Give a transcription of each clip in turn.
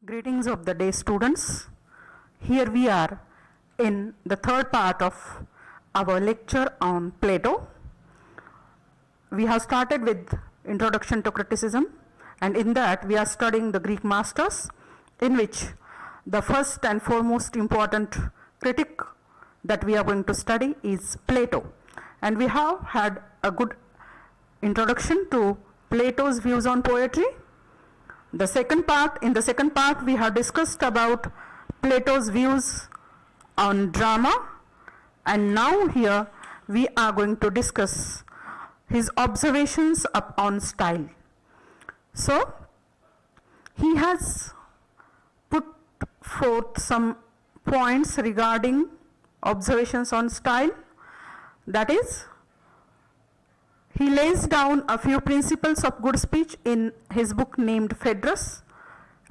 Greetings of the day, students. Here we are in the third part of our lecture on Plato. We have started with Introduction to Criticism, and in that we are studying the Greek masters, in which the first and foremost important critic that we are going to study is Plato. And we have had a good introduction to Plato's views on poetry. In the second part, we have discussed about Plato's views on drama, and now here we are going to discuss his observations upon style. So, he has put forth some points regarding observations on style. That is, he lays down a few principles of good speech in his book named Phaedrus,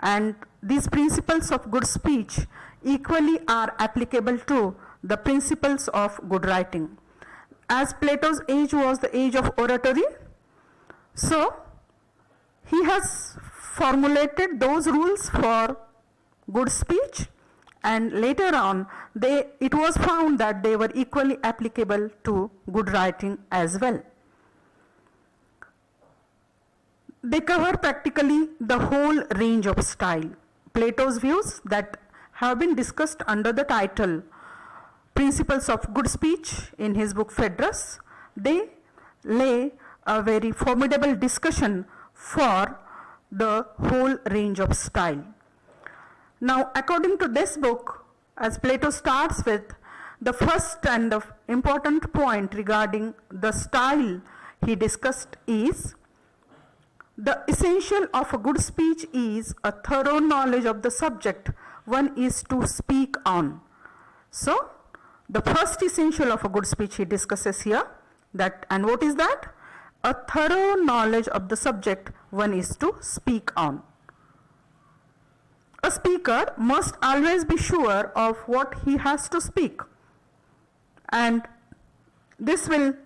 and these principles of good speech equally are applicable to the principles of good writing. As Plato's age was the age of oratory, so he has formulated those rules for good speech, and later on it was found that they were equally applicable to good writing as well. They cover practically the whole range of style. Plato's views that have been discussed under the title Principles of Good Speech in his book Phaedrus, they lay a very formidable discussion for the whole range of style. Now, according to this book, as Plato starts with, the first and the important point regarding the style he discussed is, the essential of a good speech is a thorough knowledge of the subject one is to speak on. So, the first essential of a good speech he discusses here, that, and what is that? A thorough knowledge of the subject one is to speak on. A speaker must always be sure of what he has to speak, and this will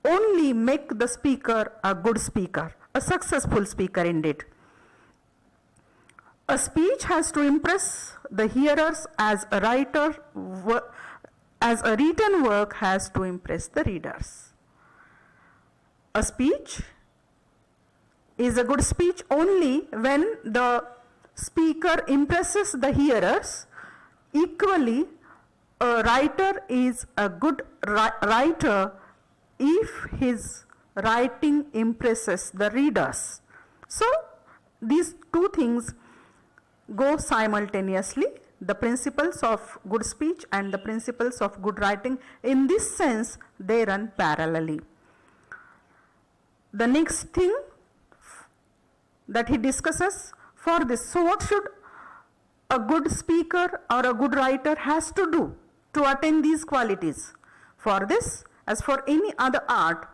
only make the speaker a good speaker, a successful speaker indeed. A speech has to impress the hearers as a written work has to impress the readers. A speech is a good speech only when the speaker impresses the hearers. Equally, a writer is a good writer if his writing impresses the readers. So, these two things go simultaneously. The principles of good speech and the principles of good writing, in this sense, they run parallelly. The next thing that he discusses for this, so what should a good speaker or a good writer has to do to attain these qualities? For this, as for any other art,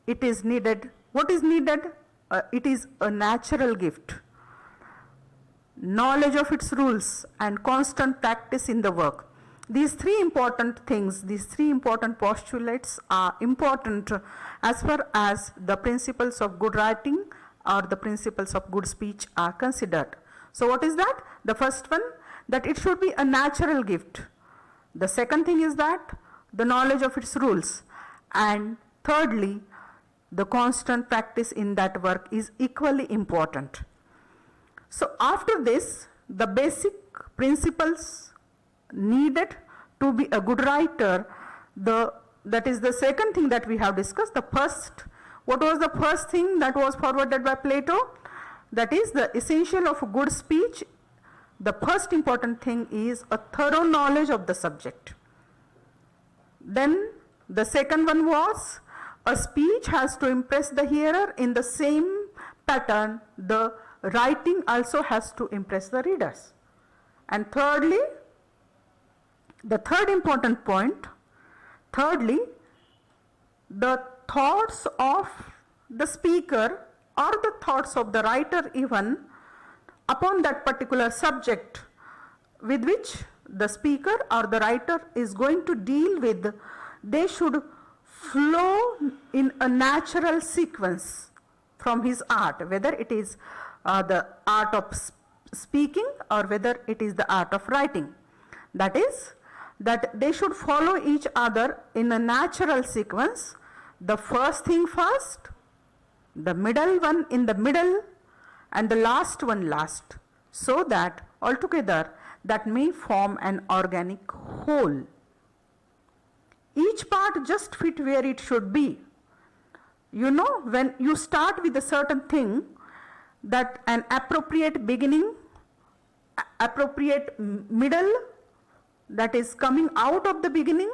it is needed. What is needed? It is a natural gift. Knowledge of its rules and constant practice in the work. These three important things, these three important postulates are important as far as the principles of good writing or the principles of good speech are considered. So what is that? The first one, that it should be a natural gift. The second thing is that the knowledge of its rules. And thirdly, the constant practice in that work is equally important. So after this, the basic principles needed to be a good writer, that is the second thing that we have discussed. The first, what was the first thing that was forwarded by Plato? That is the essential of a good speech. The first important thing is a thorough knowledge of the subject. Then the second one was, a speech has to impress the hearer. In the same pattern, the writing also has to impress the readers. And thirdly, the third important point, thirdly, the thoughts of the speaker or the thoughts of the writer even upon that particular subject with which the speaker or the writer is going to deal with, they should flow in a natural sequence from his art, whether it is the art of speaking or whether it is the art of writing. That is, that they should follow each other in a natural sequence, the first thing first, the middle one in the middle, and the last one last, so that altogether that may form an organic whole. Each part just fit where it should be. You know, when you start with a certain thing, that an appropriate beginning, appropriate middle, that is coming out of the beginning,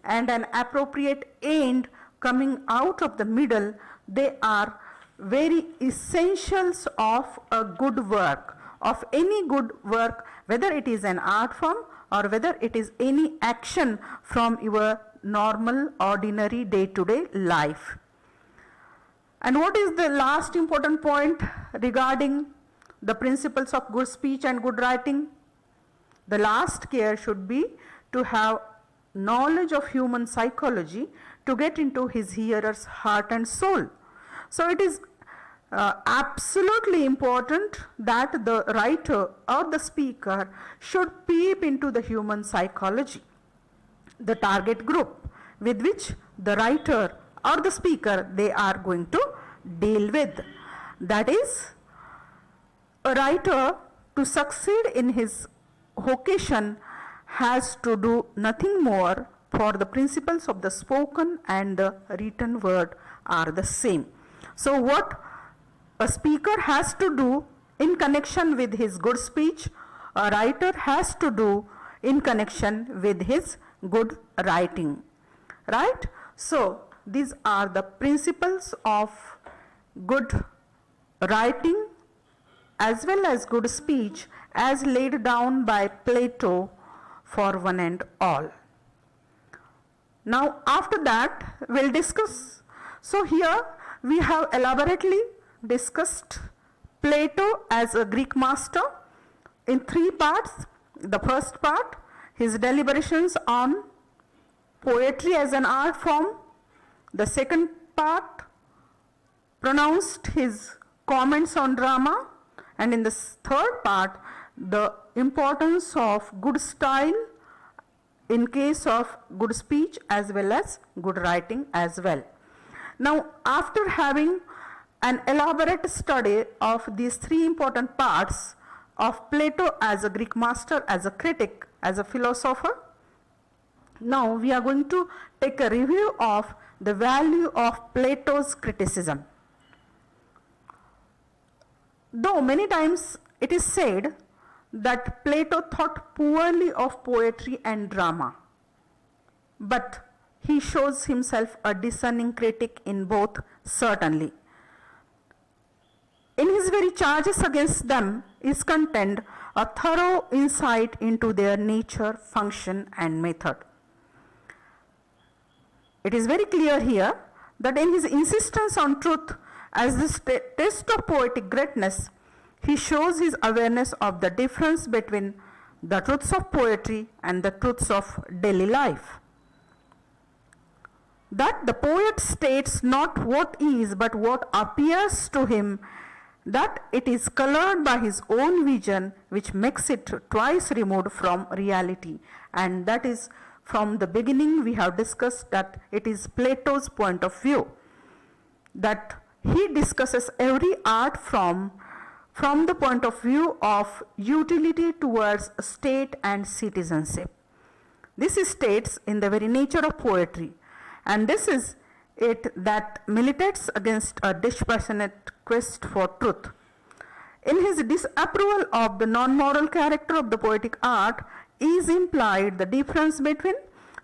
and an appropriate end coming out of the middle, they are very essentials of a good work, of any good work, whether it is an art form or whether it is any action from your normal, ordinary, day-to-day life. And what is the last important point regarding the principles of good speech and good writing? The last care should be to have knowledge of human psychology to get into his hearer's heart and soul. So it is absolutely important that the writer or the speaker should peep into the human psychology, the target group with which the writer or the speaker they are going to deal with. That is, a writer, to succeed in his vocation, has to do nothing more, for the principles of the spoken and the written word are the same. So what a speaker has to do in connection with his good speech, a writer has to do in connection with his good writing. Right? So these are the principles of good writing as well as good speech as laid down by Plato for one and all. Now after that we'll discuss. So here we have elaborately discussed Plato as a Greek master in 3 parts. The first part, his deliberations on poetry as an art form. The second part pronounced his comments on drama, and in the third part, the importance of good style in case of good speech as well as good writing as well. Now, after having an elaborate study of these 3 important parts of Plato as a Greek master, as a critic, as a philosopher, now we are going to take a review of the value of Plato's criticism. Though many times it is said that Plato thought poorly of poetry and drama, but he shows himself a discerning critic in both, certainly. In his very charges against them is contained a thorough insight into their nature, function, and method. It is very clear here that in his insistence on truth as the test of poetic greatness, he shows his awareness of the difference between the truths of poetry and the truths of daily life. That the poet states not what is but what appears to him, that it is colored by his own vision, which makes it twice removed from reality. And that is, from the beginning we have discussed that it is Plato's point of view, that he discusses every art from the point of view of utility towards state and citizenship. This states in the very nature of poetry, and this is it that militates against a dispassionate quest for truth. In his disapproval of the non-moral character of the poetic art is implied the difference between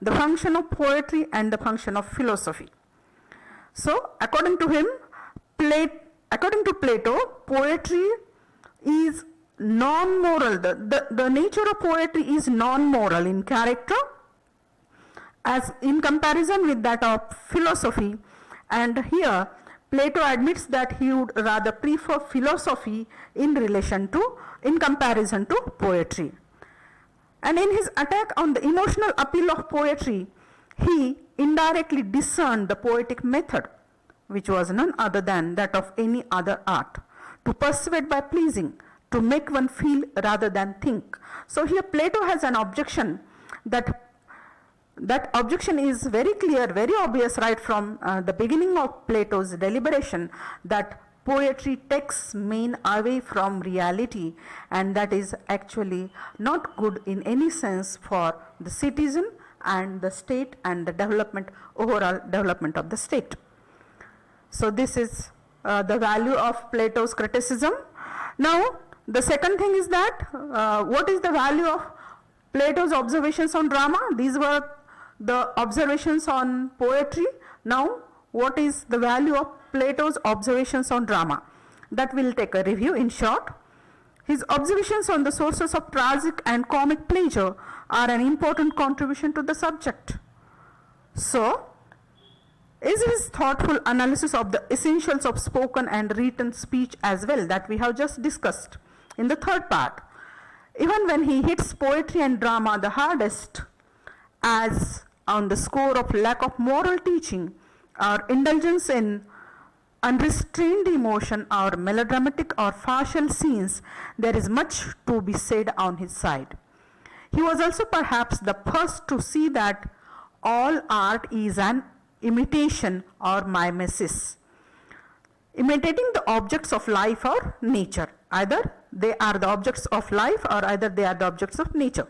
the function of poetry and the function of philosophy. So, according to him, according to Plato, poetry is non-moral. The nature of poetry is non-moral in character, as in comparison with that of philosophy. And here Plato admits that he would rather prefer philosophy in comparison to poetry. And in his attack on the emotional appeal of poetry, he indirectly discerned the poetic method, which was none other than that of any other art, to persuade by pleasing, to make one feel rather than think. So here Plato has an objection. That objection is very clear, very obvious right from the beginning of Plato's deliberation, that poetry takes men away from reality, and that is actually not good in any sense for the citizen and the state and the development, overall development of the state. So this is the value of Plato's criticism. Now the second thing is that what is the value of Plato's observations on drama? These were the observations on poetry. Now what is the value of Plato's observations on drama? That we'll take a review in short. His observations on the sources of tragic and comic pleasure are an important contribution to the subject. So, is his thoughtful analysis of the essentials of spoken and written speech as well, that we have just discussed in the third part. Even when he hits poetry and drama the hardest, as on the score of lack of moral teaching or indulgence in unrestrained emotion or melodramatic or farcical scenes, there is much to be said on his side. He was also perhaps the first to see that all art is an imitation or mimesis, imitating the objects of life or nature. Either they are the objects of life or either they are the objects of nature.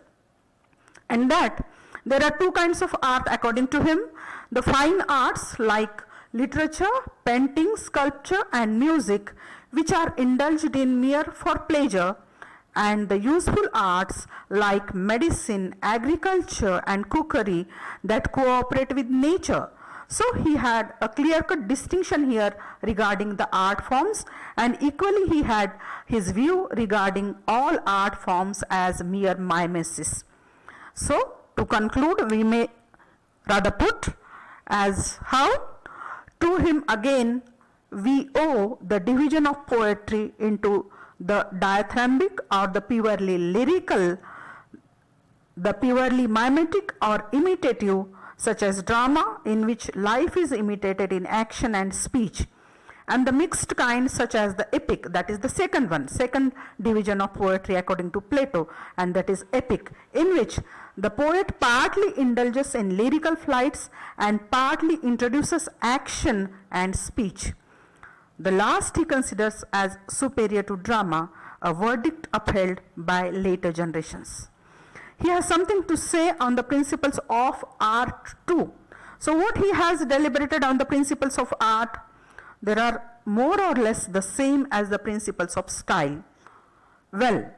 And that there are two kinds of art according to him: the fine arts like literature, painting, sculpture and music, which are indulged in mere for pleasure, and the useful arts like medicine, agriculture and cookery that cooperate with nature. So he had a clear-cut distinction here regarding the art forms, and equally he had his view regarding all art forms as mere mimesis. So to conclude, we may rather put as how to him again we owe the division of poetry into the dithyrambic or the purely lyrical, the purely mimetic or imitative, such as drama, in which life is imitated in action and speech, and the mixed kind, such as the epic, that is the second division of poetry according to Plato, and that is epic, in which the poet partly indulges in lyrical flights and partly introduces action and speech. The last he considers as superior to drama, a verdict upheld by later generations. He has something to say on the principles of art too. So what he has deliberated on the principles of art, there are more or less the same as the principles of style. Well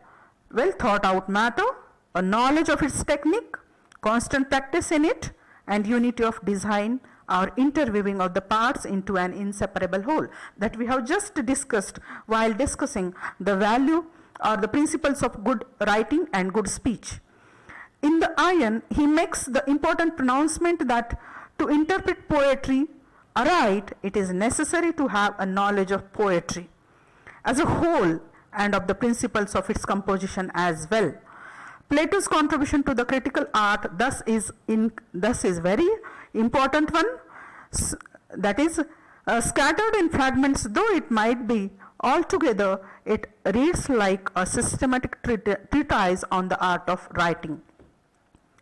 thought out matter, a knowledge of its technique, constant practice in it, and unity of design or interweaving of the parts into an inseparable whole, that we have just discussed while discussing the value or the principles of good writing and good speech. In the Ion, he makes the important pronouncement that to interpret poetry aright, it is necessary to have a knowledge of poetry as a whole and of the principles of its composition as well. Plato's contribution to the critical art thus is very important one, that is scattered in fragments though it might be, altogether it reads like a systematic treatise on the art of writing.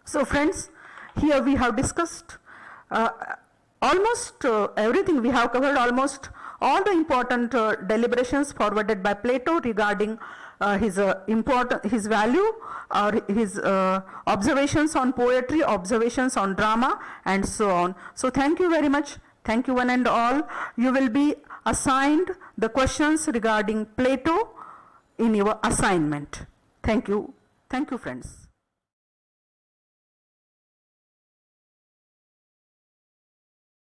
So friends, here we have discussed almost everything. We have covered almost all the important deliberations forwarded by Plato regarding his value or his observations on poetry, observations on drama and so on. So thank you very much. Thank you one and all. You will be assigned the questions regarding Plato in your assignment. Thank you. Thank you friends.